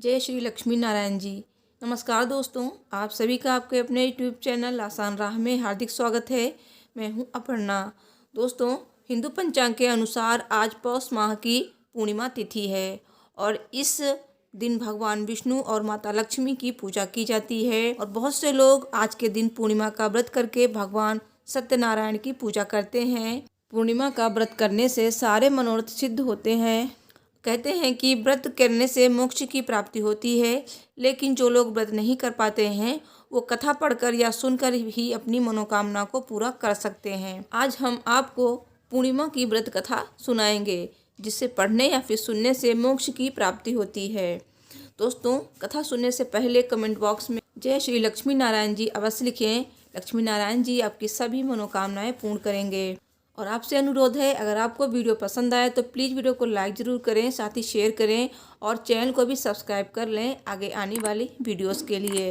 जय श्री लक्ष्मी नारायण जी। नमस्कार दोस्तों, आप सभी का आपके अपने यूट्यूब चैनल आसान राह में हार्दिक स्वागत है। मैं हूं अपर्णा। दोस्तों, हिंदू पंचांग के अनुसार आज पौष माह की पूर्णिमा तिथि है और इस दिन भगवान विष्णु और माता लक्ष्मी की पूजा की जाती है और बहुत से लोग आज के दिन पूर्णिमा का व्रत करके भगवान सत्यनारायण की पूजा करते हैं। पूर्णिमा का व्रत करने से सारे मनोरथ सिद्ध होते हैं। कहते हैं कि व्रत करने से मोक्ष की प्राप्ति होती है, लेकिन जो लोग व्रत नहीं कर पाते हैं वो कथा पढ़कर या सुनकर ही अपनी मनोकामना को पूरा कर सकते हैं। आज हम आपको पूर्णिमा की व्रत कथा सुनाएंगे, जिससे पढ़ने या फिर सुनने से मोक्ष की प्राप्ति होती है। दोस्तों, कथा सुनने से पहले कमेंट बॉक्स में जय श्री लक्ष्मी नारायण जी अवश्य लिखें। लक्ष्मी नारायण जी आपकी सभी मनोकामनाएं पूर्ण करेंगे। और आपसे अनुरोध है, अगर आपको वीडियो पसंद आए तो प्लीज़ वीडियो को लाइक ज़रूर करें, साथ ही शेयर करें और चैनल को भी सब्सक्राइब कर लें आगे आने वाली वीडियोस के लिए।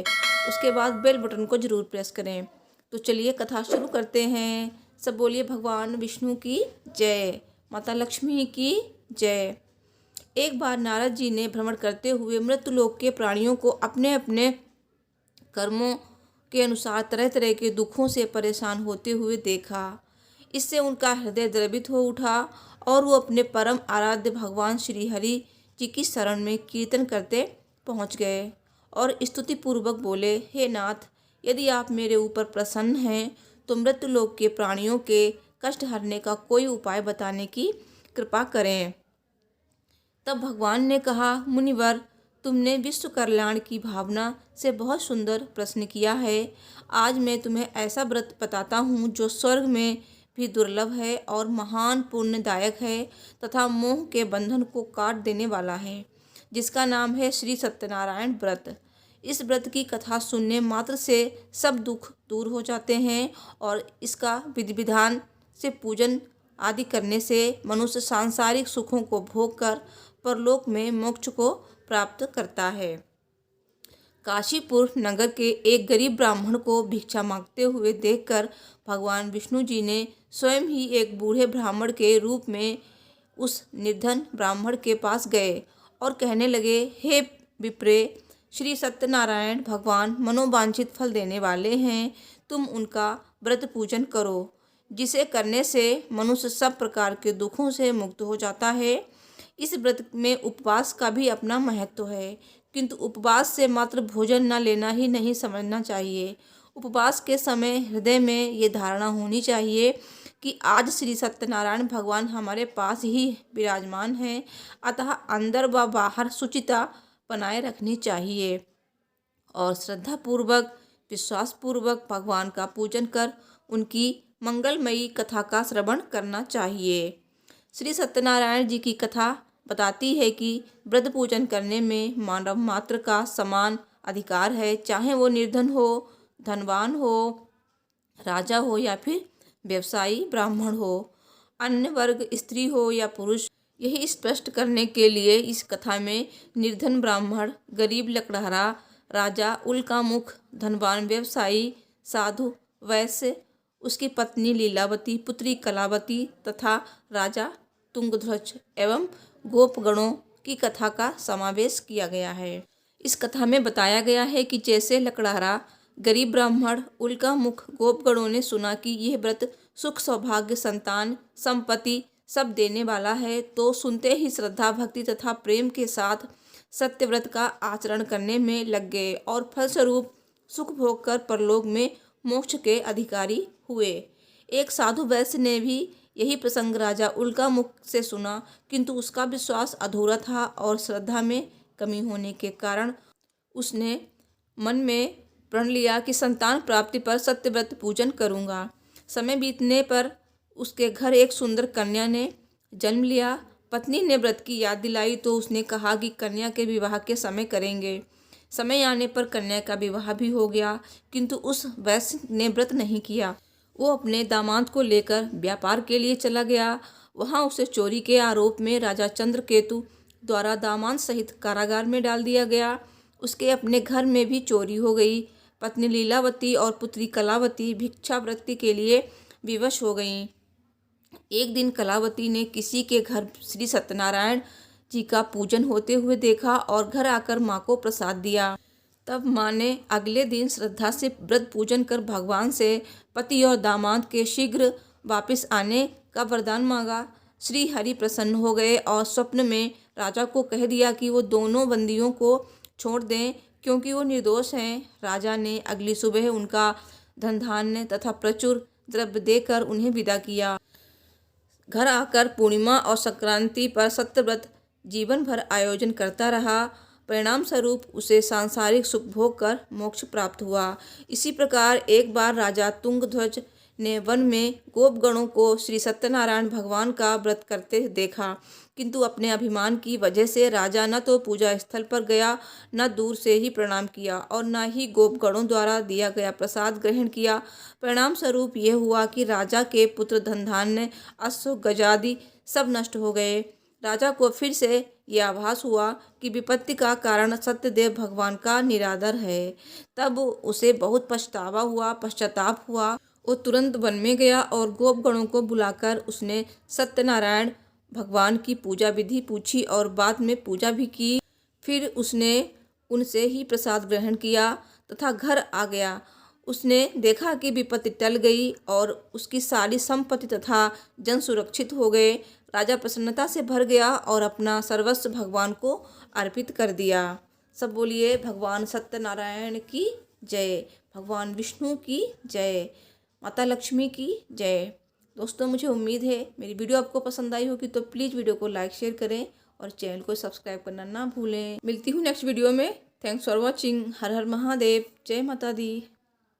उसके बाद बेल बटन को ज़रूर प्रेस करें। तो चलिए कथा शुरू करते हैं। सब बोलिए भगवान विष्णु की जय, माता लक्ष्मी की जय। एक बार नारद जी ने भ्रमण करते हुए मृत्युलोक के प्राणियों को अपने अपने कर्मों के अनुसार तरह तरह के दुखों से परेशान होते हुए देखा। इससे उनका हृदय द्रवित हो उठा और वो अपने परम आराध्य भगवान श्री हरि जी की शरण में कीर्तन करते पहुंच गए और स्तुति पूर्वक बोले, हे नाथ, यदि आप मेरे ऊपर प्रसन्न हैं तो मृत्युलोक के प्राणियों के कष्ट हरने का कोई उपाय बताने की कृपा करें। तब भगवान ने कहा, मुनिवर, तुमने विश्व कल्याण की भावना से बहुत सुंदर प्रश्न किया है। आज मैं तुम्हें ऐसा व्रत बताता हूँ जो स्वर्ग में भी दुर्लभ है और महान पुण्यदायक है तथा मोह के बंधन को काट देने वाला है, जिसका नाम है श्री सत्यनारायण व्रत। इस व्रत की कथा सुनने मात्र से सब दुख दूर हो जाते हैं और इसका विधि विधान से पूजन आदि करने से मनुष्य सांसारिक सुखों को भोग कर परलोक में मोक्ष को प्राप्त करता है। काशीपुर नगर के एक गरीब ब्राह्मण को भिक्षा मांगते हुए देखकर भगवान विष्णु जी ने स्वयं ही एक बूढ़े ब्राह्मण के रूप में उस निर्धन ब्राह्मण के पास गए और कहने लगे, हे विप्रे, श्री सत्यनारायण भगवान मनोवांछित फल देने वाले हैं। तुम उनका व्रत पूजन करो, जिसे करने से मनुष्य सब प्रकार के दुखों से मुक्त हो जाता है। इस व्रत में उपवास का भी अपना महत्व है, किंतु उपवास से मात्र भोजन न लेना ही नहीं समझना चाहिए। उपवास के समय हृदय में ये धारणा होनी चाहिए कि आज श्री सत्यनारायण भगवान हमारे पास ही विराजमान हैं, अतः अंदर व बाहर शुचिता बनाए रखनी चाहिए और श्रद्धापूर्वक विश्वासपूर्वक भगवान का पूजन कर उनकी मंगलमयी कथा का श्रवण करना चाहिए। श्री सत्यनारायण जी की कथा बताती है कि व्रत पूजन करने में मानव मात्र का समान अधिकार है, चाहे वो निर्धन हो, धनवान हो, राजा हो या फिर व्यवसायी ब्राह्मण हो, अन्य वर्ग स्त्री हो या पुरुष। यही स्पष्ट करने के लिए इस कथा में निर्धन ब्राह्मण, गरीब लकड़हारा, राजा उल्कामुख, धनवान व्यवसायी, साधु वैश्य, उसकी पत्नी लीलावती, पुत्री कलावती तथा राजा तुंगध्वज एवं गोपगणों की कथा का समावेश किया गया है। इस कथा में बताया गया है कि जैसे लकड़हारा, गरीब ब्राह्मण, उल्कामुख, गोपगणों ने सुना कि यह व्रत सुख, सौभाग्य, संतान, संपत्ति सब देने वाला है, तो सुनते ही श्रद्धा, भक्ति तथा प्रेम के साथ सत्यव्रत का आचरण करने में लग गए और फलस्वरूप सुख भोग कर परलोक में मोक्ष के अधिकारी हुए। एक साधु वैश्य ने भी यही प्रसंग राजा उल्कामुख से सुना, किंतु उसका विश्वास अधूरा था और श्रद्धा में कमी होने के कारण उसने मन में प्रण लिया कि संतान प्राप्ति पर सत्यव्रत पूजन करूँगा। समय बीतने पर उसके घर एक सुंदर कन्या ने जन्म लिया। पत्नी ने व्रत की याद दिलाई तो उसने कहा कि कन्या के विवाह के समय करेंगे। समय आने पर कन्या का विवाह भी हो गया, किंतु उस वैश्य ने व्रत नहीं किया। वो अपने दामाद को लेकर व्यापार के लिए चला गया। वहाँ उसे चोरी के आरोप में राजा चंद्रकेतु द्वारा दामाद सहित कारागार में डाल दिया गया। उसके अपने घर में भी चोरी हो गई। पत्नी लीलावती और पुत्री कलावती भिक्षावृत्ति के लिए विवश हो गईं। एक दिन कलावती ने किसी के घर श्री सत्यनारायण जी का पूजन होते हुए देखा और घर आकर माँ को प्रसाद दिया। तब माँ ने अगले दिन श्रद्धा से व्रत पूजन कर भगवान से पति और दामाद के शीघ्र वापस आने का वरदान मांगा। श्री हरि प्रसन्न हो गए और स्वप्न में राजा को कह दिया कि वो दोनों बंदियों को छोड़ दें क्योंकि वो निर्दोष हैं। राजा ने अगली सुबह उनका धन धान्य तथा प्रचुर द्रव्य देकर उन्हें विदा किया। घर आकर पूर्णिमा और संक्रांति पर सत्यव्रत जीवन भर आयोजन करता रहा। परिणाम स्वरूप उसे सांसारिक सुख भोग कर मोक्ष प्राप्त हुआ। इसी प्रकार एक बार राजा तुंगध्वज ने वन में गोपगणों को श्री सत्यनारायण भगवान का व्रत करते देखा, किंतु अपने अभिमान की वजह से राजा न तो पूजा स्थल पर गया, न दूर से ही प्रणाम किया और न ही गोपगणों द्वारा दिया गया प्रसाद ग्रहण किया। परिणाम स्वरूप यह हुआ कि राजा के पुत्र धन धान्य अश्व गजादि सब नष्ट हो गए। राजा को फिर से यह आभास हुआ कि विपत्ति का कारण सत्यदेव भगवान का निरादर है। तब उसे बहुत पश्चाताप हुआ। वो तुरंत वन में गया और गोपगणों को बुलाकर उसने सत्यनारायण भगवान की पूजा विधि पूछी और बाद में पूजा भी की। फिर उसने उनसे ही प्रसाद ग्रहण किया तथा घर आ गया। उसने देखा कि विपत्ति टल गई और उसकी सारी संपत्ति तथा जन सुरक्षित हो गए। राजा प्रसन्नता से भर गया और अपना सर्वस्व भगवान को अर्पित कर दिया। सब बोलिए भगवान सत्यनारायण की जय, भगवान विष्णु की जय, माता लक्ष्मी की जय। दोस्तों, मुझे उम्मीद है मेरी वीडियो आपको पसंद आई होगी, तो प्लीज़ वीडियो को लाइक शेयर करें और चैनल को सब्सक्राइब करना ना भूलें। मिलती हूँ नेक्स्ट वीडियो में। Thanks for watching. हर हर महादेव। जय माता दी।